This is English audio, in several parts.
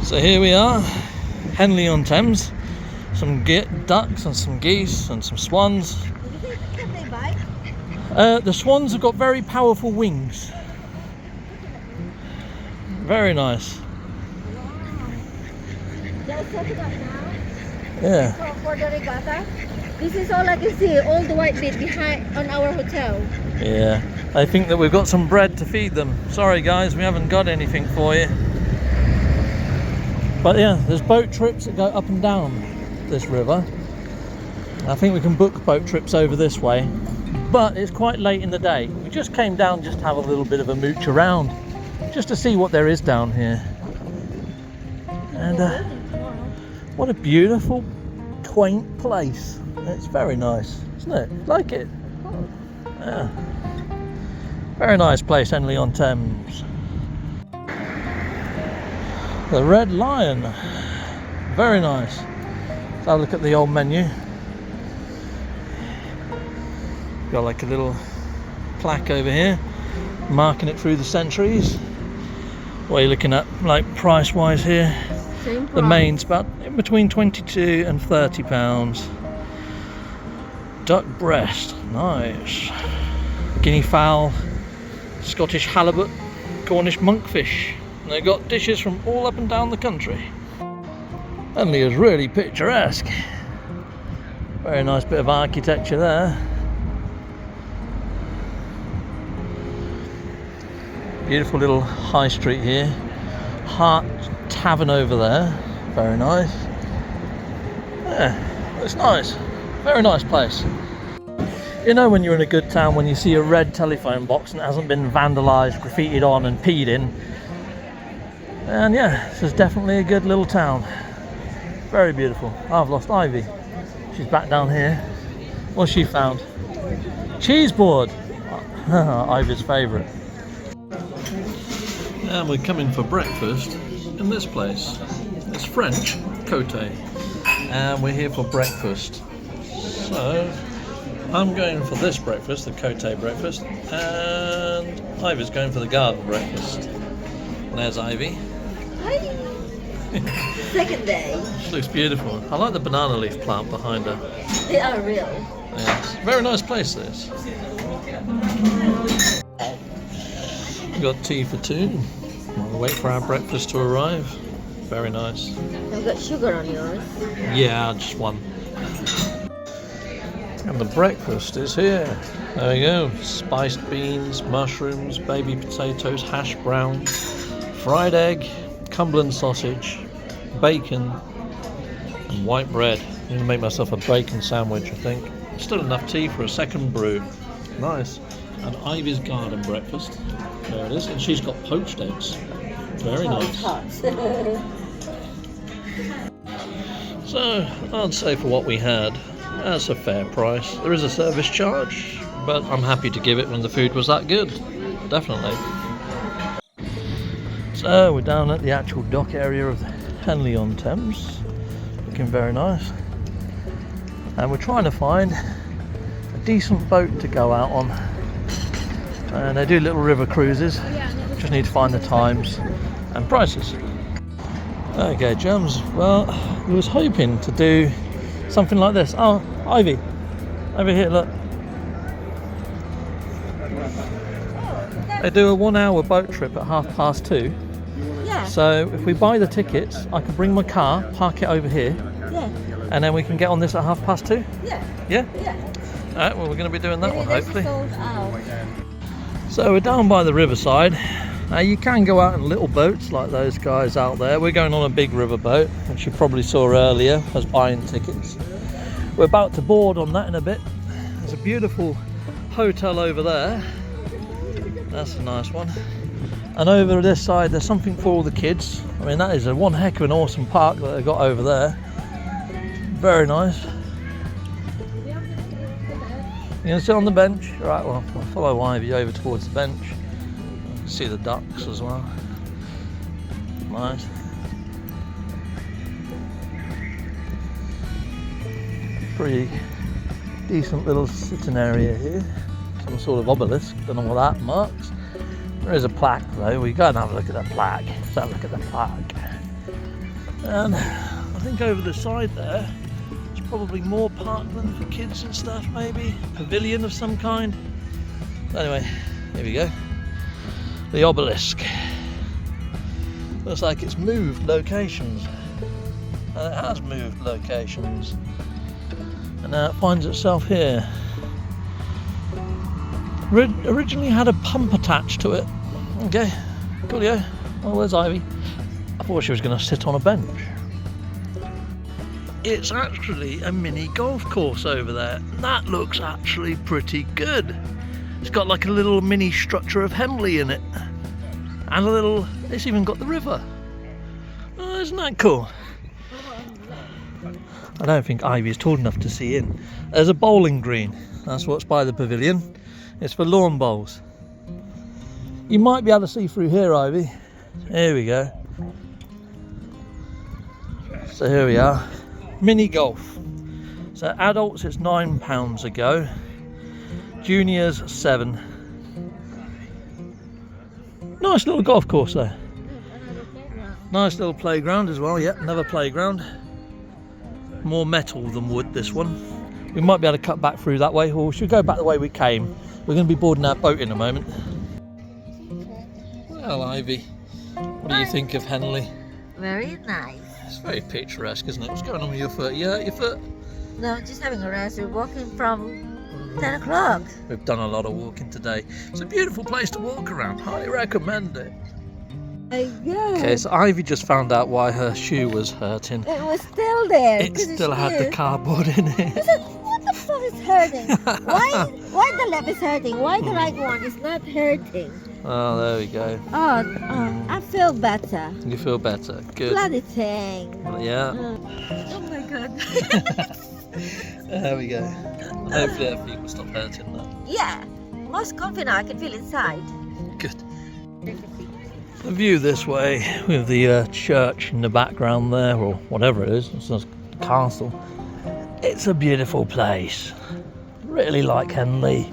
So here we are, Henley on Thames. Some ducks and some geese and some swans. Can they bite? The swans have got very powerful wings. Very nice. They'll set it up now. Yeah. For the regatta. This is all I can see, all the white bit behind on our hotel. Yeah. I think that we've got some bread to feed them. Sorry guys, we haven't got anything for you. But yeah, there's boat trips that go up and down this river. I think we can book boat trips over this way. But it's quite late in the day. We just came down just to have a little bit of a mooch around, just to see what there is down here. And what a beautiful, quaint place. It's very nice, isn't it? Like it? Yeah. Very nice place, Henley on Thames. The Red Lion. Very nice. Let's have a look at the old menu. Got like a little plaque over here marking it through the centuries. What are you looking at, like price wise here? Same price. The main's about in between £22 and £30. Duck breast, nice. Guinea fowl, Scottish halibut, Cornish monkfish. And they've got dishes from all up and down the country. Henley is really picturesque. Very nice bit of architecture there. Beautiful little high street here. Hart Tavern over there. Very nice. Yeah, it's nice. Very nice place. You know when you're in a good town when you see a red telephone box and it hasn't been vandalised, graffitied on and peed in. And yeah, this is definitely a good little town. Very beautiful. I've lost Ivy. She's back down here. What's she found? Cheese board. Ivy's favourite. And we're coming for breakfast in this place. It's French, Cote. And we're here for breakfast. So I'm going for this breakfast, the Cote breakfast, and Ivy's going for the garden breakfast. And there's Ivy. Hi. Second day. She looks beautiful. I like the banana leaf plant behind her. They are real. Yes. Very nice place this. We've got tea for two. We'll wait for our breakfast to arrive. Very nice. I've got sugar on yours. Yeah, just one. And the breakfast is here. There we go. Spiced beans, mushrooms, baby potatoes, hash browns, fried egg, Cumberland sausage, bacon, and white bread. I'm going to make myself a bacon sandwich, I think. Still enough tea for a second brew. Nice. And Ivy's garden breakfast. There it is. And she's got poached eggs. Very nice. So, I'd say for what we had, that's a fair price. There is a service charge, but I'm happy to give it when the food was that good. Definitely. So, we're down at the actual dock area of Henley on Thames. Looking very nice. And we're trying to find a decent boat to go out on. And they do little river cruises. Just need to find the times and prices. Okay, Jums. Well, I was hoping to do something like this. Oh, Ivy, over here, look. They do a 1 hour boat trip at 2:30. Yeah. So if we buy the tickets, I can bring my car, park it over here, Yeah. and then we can get on this at 2:30. Yeah. Yeah? Yeah. Alright, well we're going to be doing that one That's hopefully. sold out. So we're down by the riverside. You can go out in little boats like those guys out there. We're going on a big river boat, which you probably saw earlier as buying tickets. We're about to board on that in a bit. There's a beautiful hotel over there. That's a nice one. And over this side there's something for all the kids. I mean, that is one heck of an awesome park that they've got over there. Very nice. You gonna sit on the bench? Right, well, I'll follow Ivy over towards the bench. See the ducks as well. Nice. Pretty decent little sitting area here. Some sort of obelisk, don't know what that marks. There is a plaque though, we go and have a look at that plaque. Let's have a look at the plaque. And I think over the side there, there's probably more parkland for kids and stuff, maybe. Pavilion of some kind. Anyway, here we go. The obelisk. Looks like it's moved locations. And it has moved locations. And now it finds itself here. Originally had a pump attached to it. Okay, coolio. Well, there's Ivy. I thought she was going to sit on a bench. It's actually a mini golf course over there. That looks actually pretty good. It's got like a little mini structure of Henley in it. And a little, it's even got the river. Oh, isn't that cool? I don't think Ivy's tall enough to see in. There's a bowling green. That's what's by the pavilion. It's for lawn bowls. You might be able to see through here, Ivy. Here we go. So here we are. Mini golf. So adults it's £9 a go. Juniors £7. Nice little golf course there. Nice little playground as well. Yep, another playground. More metal than wood, this one. We might be able to cut back through that way, or should we go back the way we came? We're going to be boarding our boat in a moment. Well, Ivy, what do you think of Henley? Very nice. It's very picturesque, isn't it? What's going on with your foot? You hurt your foot? No, just having a rest. We're walking from 10 o'clock. We've done a lot of walking today. It's a beautiful place to walk around. Highly recommend it. Yeah. Okay, so Ivy just found out why her shoe was hurting. It was still there. It still had the cardboard in it. I said, what the fuck is hurting? Why the left is hurting? Why the right one is not hurting? Oh, there we go. Oh, I feel better. You feel better. Good. Bloody thing. Yeah. Oh my god. There we go. Hopefully her feet will stop hurting now. Yeah. Most confident I can feel inside. Good. The view this way with the church in the background there, or whatever it is. It's a castle. It's a beautiful place. Really like Henley.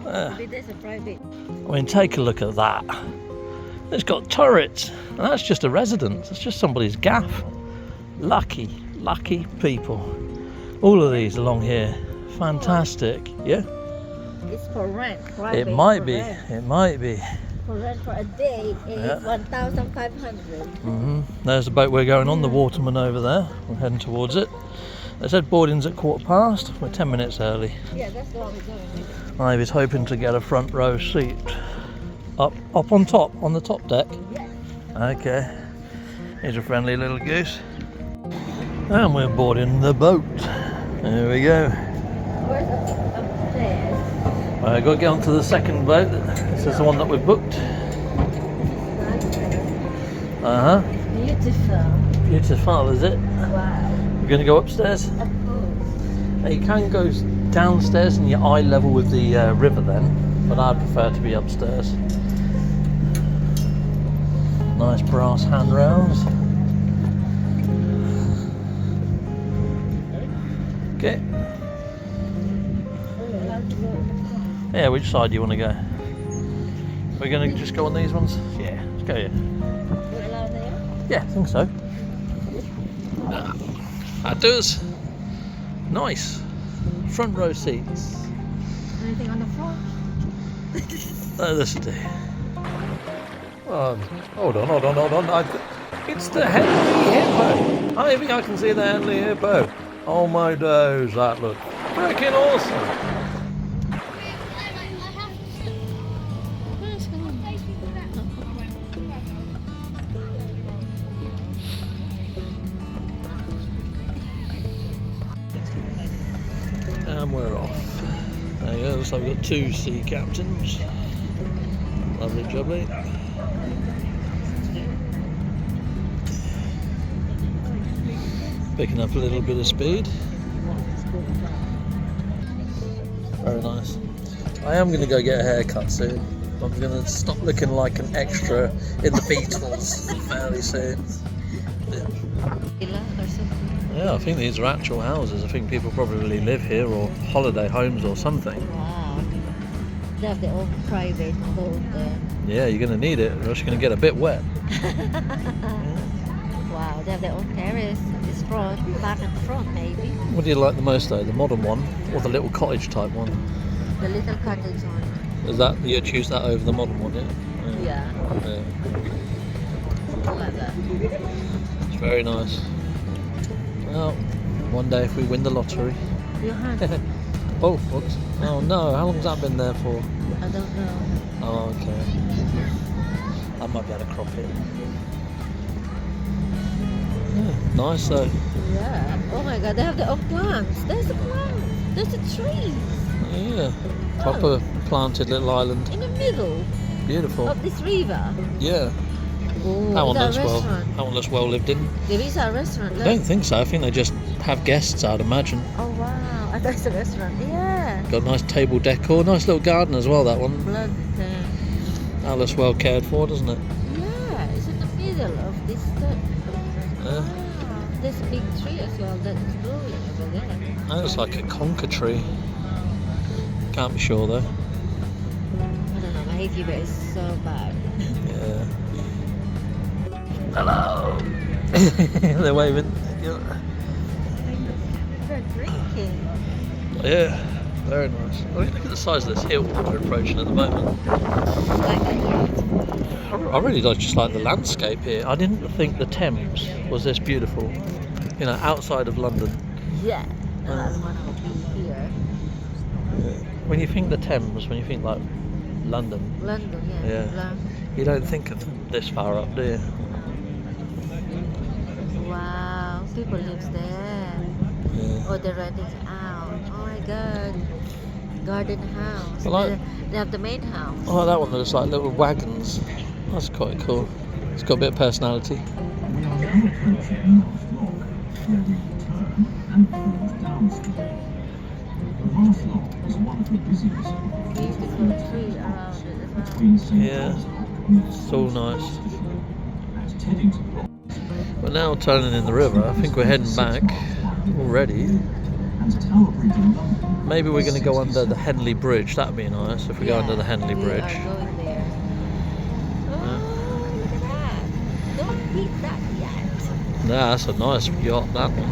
There's a private. I mean, take a look at that. It's got turrets, and that's just a residence. It's just somebody's gaff. Lucky, lucky people. All of these along here, fantastic. Yeah. It's for rent. Private, It might for be. rent. It might be. For rent for a day is Yeah. 1,500. There's the boat we're going on. The Waterman over there. We're heading towards it. They said boarding's at past. We're 10 minutes early. Yeah, that's the one we're going. Ivy's hoping to get a front row seat. Up on top, on the top deck. Yes. Okay. Here's a friendly little goose. And we're boarding the boat. There we go. Where's upstairs? I've got to get onto the second boat. This is the one that we've booked. Beautiful. Beautiful, is it? Wow. We're going to go upstairs. Of course. You can go downstairs and you're eye level with the river then, but I'd prefer to be upstairs. Nice brass handrails. Okay. Yeah, which side do you want to go? We're going to just go on these ones? Yeah, let's go here. We're allowed there? Yeah, I think so. That does. Nice. Front row seats. Anything on the front? Oh, this will do. Hold on. It's the Henley Hippo. I think I can see the Henley Hippo. Oh my days, that looks freaking awesome. And we're off. There you go, so we've got 2 sea captains. Lovely jubbly. Picking up a little bit of speed. Very nice. I am going to go get a haircut soon. I'm going to stop looking like an extra in the Beatles fairly soon. Yeah, I think these are actual houses. I think people probably live here or holiday homes or something. Wow. They have their own private boat there. Yeah, you're going to need it, or else you're going to get a bit wet. Wow, they have their own terrace. This front, back and front maybe. What do you like the most though, the modern one or the little cottage type one? The little cottage one. Is that, you choose that over the modern one, yeah? Yeah. I like that. It's very nice. Well, one day if we win the lottery. You have? Oh, what? Oh no, how long's that been there for? I don't know. Oh, okay. I might be able to crop it. Yeah, nice though. Yeah. Oh my god, they have their own plants. There's the plants. There's the trees. Yeah. Proper planted little island. In the middle Beautiful. of this river. Yeah. Oh, That one is looks that a well. restaurant? That one looks well lived in. There is a restaurant. I Look. don't think so. I think they just have guests, I'd imagine. Oh wow, I thought it's a restaurant. Yeah. Got a nice table decor, nice little garden as well. That one. Blood. That looks well cared for, doesn't it? Yeah, it's in the middle of this stuff. Yeah. Wow. There's a big tree as well that's blowing over there. That looks like a conker tree. Can't be sure though. I don't know, my hay fever is so bad. Yeah. Hello. They're waving. They're drinking. Yeah. Very nice. Oh, look at the size of this hill that we're approaching at the moment. Like that yet? I really just like the landscape here. I didn't think the Thames was this beautiful. You know, outside of London. Yeah. I want to be here. When you think the Thames, when you think like London, London, yeah. Yeah. you don't think of this far up, do you? Wow, people live there. Yeah. Oh, they're renting out. Oh my god. Garden house. I like- They have the main house. I like that one. There's like little wagons. That's quite cool. It's got a bit of personality. We are now approaching Last Lock, where we turn and cruise down stream. The Last Lock is one of the busiest Beautiful tree around it as well. between St. Yeah, Paul's Dock and it's all nice. at Teddington Lock. We're now turning in the river. I think we're heading back already. And Tower Bridge in London. Maybe we're going to go under the Henley Bridge. That'd be nice if we go under the Henley Bridge. We are going there. Oh, look at that. Don't beat that yet. Yeah, that's a nice yacht, that one.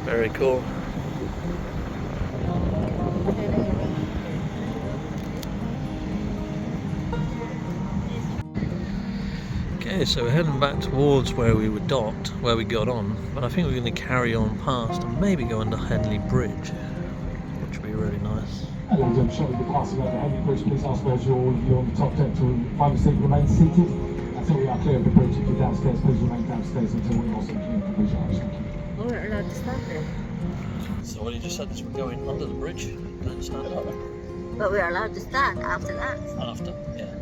Very cool. Okay, so we're heading back towards where we were docked, where we got on, but I think we're going to carry on past and maybe go under Henley Bridge, which would be really nice. Ladies and gentlemen, shortly passing over Henley Bridge, please ask those who are all of you on the top deck to find a seat, remain seated until we are clear of the bridge. If you're downstairs, please remain downstairs until we also clear of the bridge. Thank you. We're allowed to stand there. So what you just said is we're going under the bridge, don't stand up. But we're allowed to stand after that. After, yeah.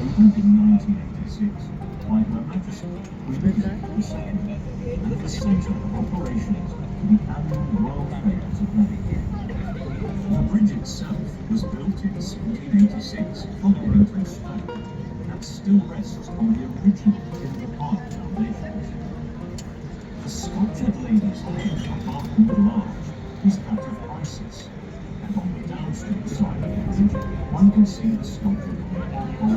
Opened in 1986 by Her Majesty Queen Elizabeth II and the centre of operations for the annual Royal Fairs of May. The bridge itself was built in 1786 from Orangewood stone and still rests on the original timber bark foundations. The sculptured lady's head above the middle arch is that of Isis, and on the downstream side of the bridge one can see the sculptured head of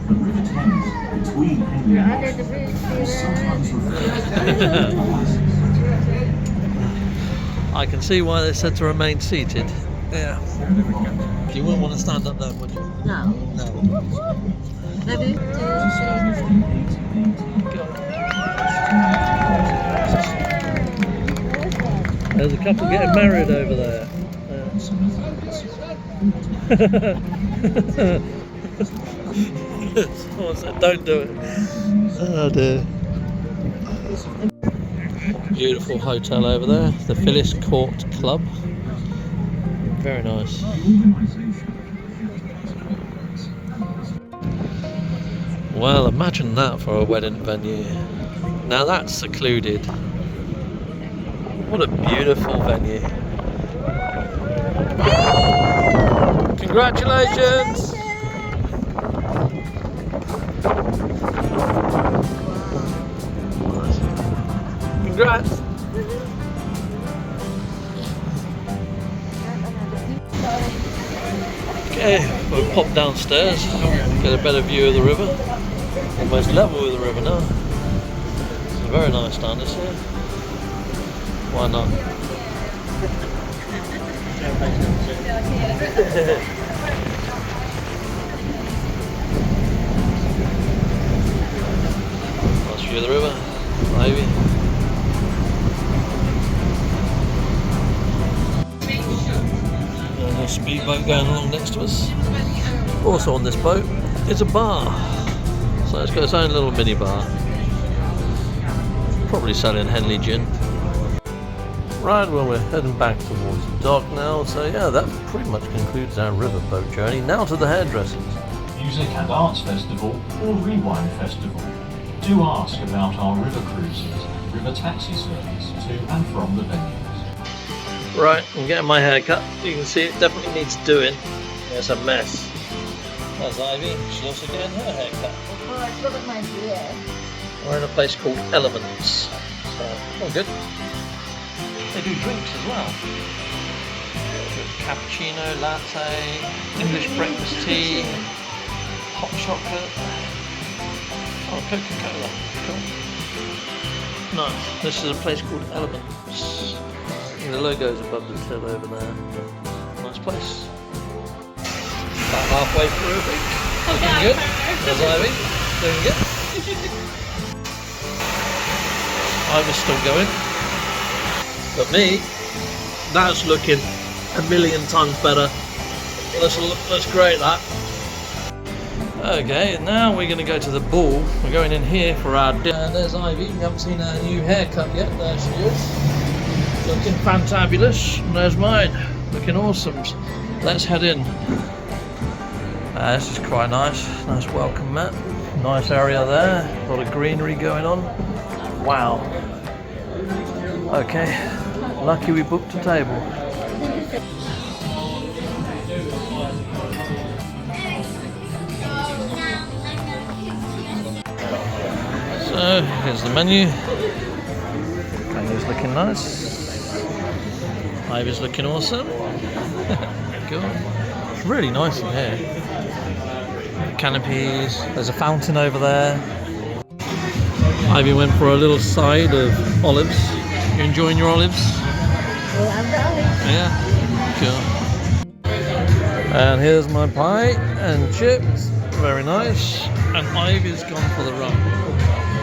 the River Thames between Henley We're and under the bridge, is Steven. sometimes referred to as Isis. I can see why they said to remain seated. Yeah. You wouldn't want to stand up there, would you? No. No. Maybe 2, 3. There's a couple getting married over there. Someone said, don't do it. Oh dear. Beautiful hotel over there, the Phyllis Court Club. Very nice. Well, imagine that for a wedding venue. Now that's secluded. What a beautiful venue. Congratulations! pop downstairs, get a better view of the river. Almost level with the river now. It's very nice down this here. Why not? Nice view of the river, maybe. There's a speedboat going along next to us. Also on this boat is a bar. So it's got its own little mini bar. Probably selling Henley gin. Right, well we're heading back towards the dock now. So yeah, that pretty much concludes our riverboat journey. Now to the hairdressers. Music and Arts Festival or Rewind Festival. Do ask about our river cruises, river taxi service to and from the venues. Right, I'm getting my hair cut. You can see it definitely needs doing. It's a mess. That's Ivy. She's also getting her hair cut. Oh, look at my beard. We're in a place called Elements. So, all good. They do drinks as well. Cappuccino, latte, English breakfast tea, hot chocolate. Oh, Coca-Cola. Cool. Nice. This is a place called Elements. The logo's above the till over there. Nice place. About halfway through, I think. Looking good. There's Ivy. Doing good. Ivy's still going. But me, that's looking a million times better. Let's grate that. Okay, now we're going to go to the ball. We're going in here for our dinner. And there's Ivy. You haven't seen her new haircut yet. There she is. Looking fantabulous. And there's mine. Looking awesome. Let's head in. This is quite nice. Nice welcome mat. Nice area there. A lot of greenery going on. Wow. Okay. Lucky we booked a table. So here's the menu. Menu's looking nice. Ivy's looking awesome. Cool. It's really nice in here. Canopies. There's a fountain over there. Ivy went for a little side of olives. You enjoying your olives? Well, I'm the olive. Yeah. Cool. And here's my pie and chips. Very nice. And Ivy's gone for the rump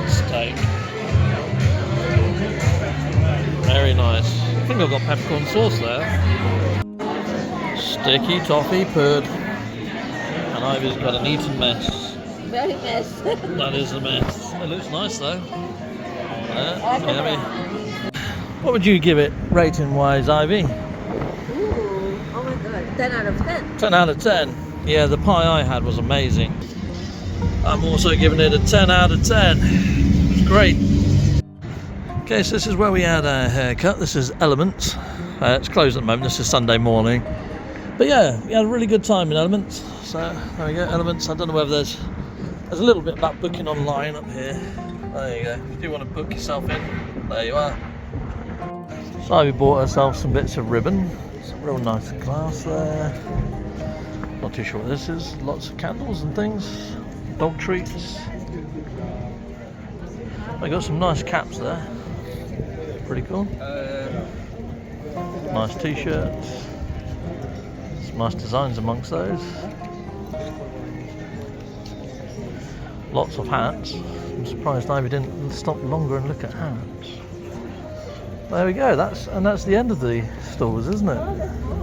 steak. Very nice. I think I've got peppercorn sauce there. Sticky toffee pud. And Ivy's got an eaten mess. Very mess. That is a mess. It looks nice though. Yummy. What would you give it rating wise, Ivy? Ooh, oh my god, 10 out of 10. 10 out of 10. Yeah, the pie I had was amazing. I'm also giving it a 10 out of 10. It's great. Okay, so this is where we had our haircut. This is Elements. It's closed at the moment. This is Sunday morning. But yeah, we had a really good time in Elements. So there we go, Elements. I don't know whether there's a little bit about booking online up here. There you go. If you do want to book yourself in, there you are. So we bought ourselves some bits of ribbon. Some real nice glass there. Not too sure what this is. Lots of candles and things. Dog treats. I got some nice caps there. Pretty cool. Nice t-shirts. Some nice designs amongst those. Lots of hats. I'm surprised Ivy didn't stop longer and look at hats. There we go. That's the end of the stores, isn't it?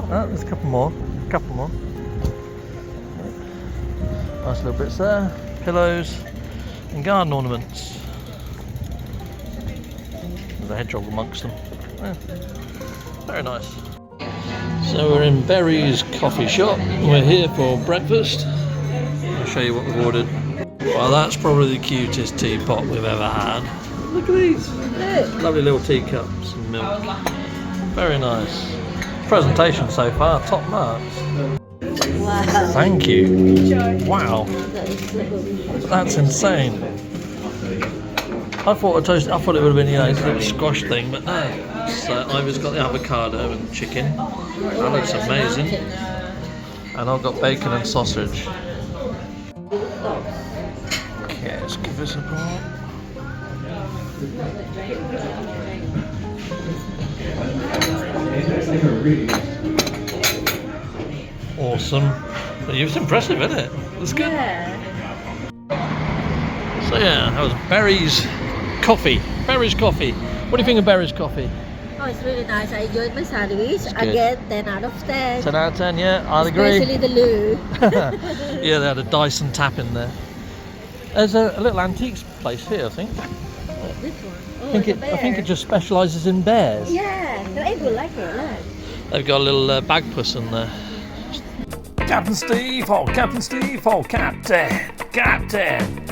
There's a couple more. Nice little bits there. Pillows and garden ornaments. There's a hedgehog amongst them. Yeah. Very nice. So we're in Berries Coffee Shop. We're here for breakfast. I'll show you what we've ordered. Well, that's probably the cutest teapot we've ever had. Look at these. Lovely little teacups and milk. Very nice. Presentation so far, top marks. Wow. Thank you. Wow. That's insane. I thought it would have been, a little squash thing, but no. So Ivy's got the avocado and chicken. That looks amazing. And I've got bacon and sausage. Okay, let's give this a go. Awesome. It's impressive, isn't it? It's good. Yeah. So yeah, that was Berries Coffee. Berries Coffee. What do you think of Berries Coffee? Oh, it's really nice. I enjoyed my sandwich. good. Again, 10 out of 10. 10 out of 10, yeah, I'd agree. Especially the loo. Yeah, they had a Dyson tap in there. There's a little antiques place here, I think. This one. Oh, I think it just specialises in bears. Yeah, I will like it. Look. They've got a little bag puss in there. Captain Steve, oh Captain Steve, oh Captain.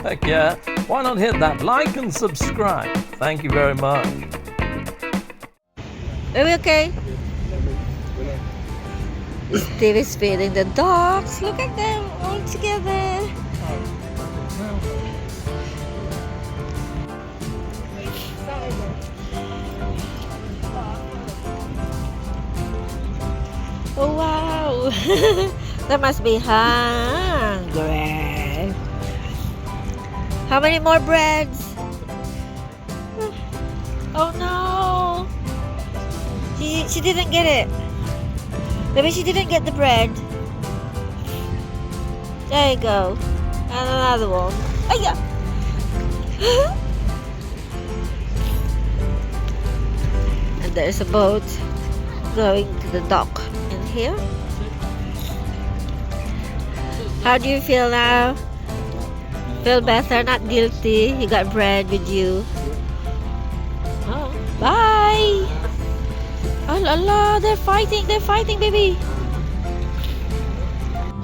Heck yeah. Why not hit that like and subscribe? Thank you very much. Are we okay? Steve is feeding the dogs. Look at them all together. Oh wow. They must be hungry. How many more breads? Oh no. She didn't get it. Maybe she didn't get the bread. There you go. And another one. Oh yeah. And there's a boat going to the dock in here. How do you feel now? Feel better, not guilty. You got bread with you. Oh, bye. Oh la la, they're fighting, baby.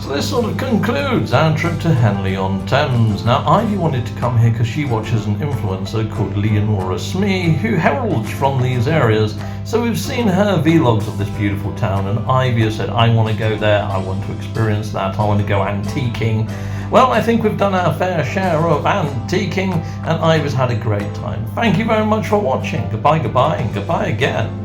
So this sort of concludes our trip to Henley on Thames. Now Ivy wanted to come here because she watches an influencer called Leonora Smee who heralds from these areas. So we've seen her vlogs of this beautiful town, and Ivy has said, I want to go there, I want to experience that, I want to go antiquing. Well, I think we've done our fair share of antiquing, and Ivy's had a great time. Thank you very much for watching. Goodbye, and goodbye again.